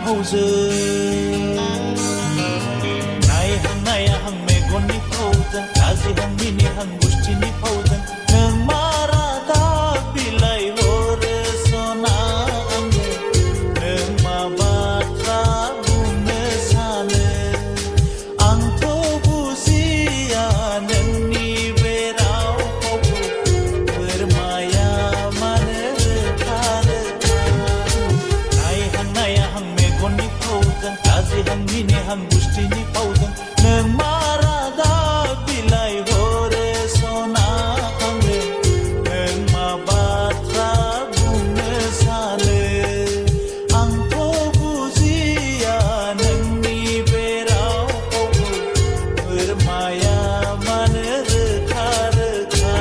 फावजों नायहां मेगननि फावजों लाजिहां मिनिहां गुस्थिनि फावजों नों मा रादाब बिलाइ हरो सना आंनो नों मा बाथ्रा बुंनो सानो आंथ' बुजिया नोंनि बे राव फावखौ फोरमाया मानो रोखा रोखा नायहां मेगननि फावजों लाजिहां मिनिहां गुस्थिनि फावजों नों मा रादाब बिलाइ हरो सना आंनो नों मा बाथ्रा बुंनो सानो आंथ' बुजिया नोंनि बे राव फावखौ फोरमाया मानो रोखा रोखा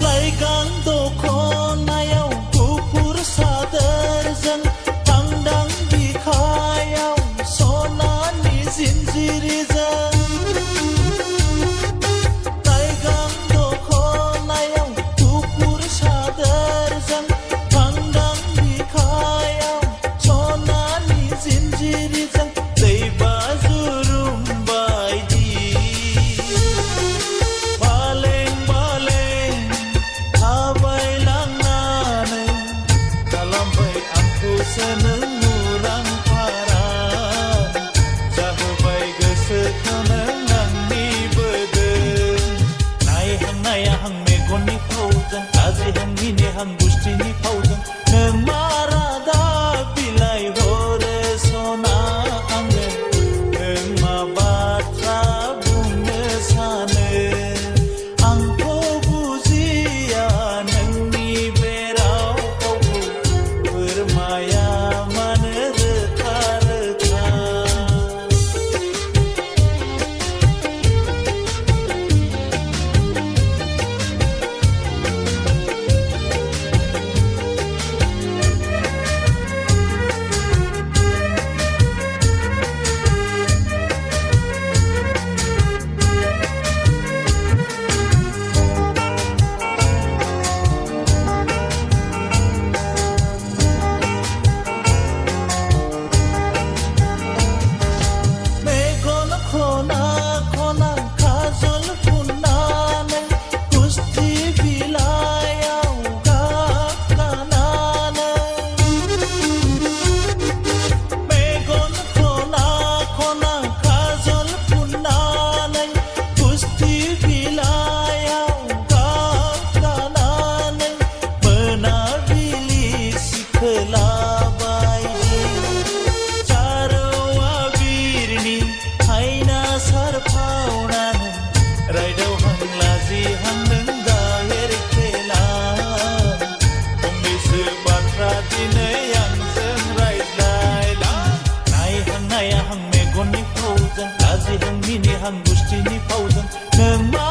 लाइगां दखनायाव गुफुर सादोरजों थांदां बिखायाव सनानि जिन्जिरिजों लाइगां दखनायाव गुफुर सादोरजों थांदां बिखायाव सनानि जिन्जिरिजों दैबाज्रुम बायदि बालें बालें थाबायलांनानै खालामबाय आंखौसो नों मुरां फारा जाहोबाय गोसोखौ नों आंनि बोदों नायहां मेगननि फावजों लाजिहां मिनिहां गुस्थिनि फावजों नों मा रादाब बिलाइ हरो सना आंनो नों मा बाथ्रा बुंनो सानो आंथ' बुजिया नोंनि बे राव फावखौ फोरमाया मानो रोखा रोखा मेगन खना खना काजल फुननानै गुस्थि बिलाइयाव गाबगानानै मेगन खना खना काजल फुननानै गुस्थि बिलाइयाव गाबगानानै मोनाबिलि सिखोला बायदि जारौआ बिरनि हायना सारफावनानै रायदावहां लाजिहां नों दाहेर खेला फंनैसो बाथ्रा दिनै आंजों रायज्लायला नायहां मेगननि फावजों लाजिहां मिनिहां गुस्थिनि फावजों नों मा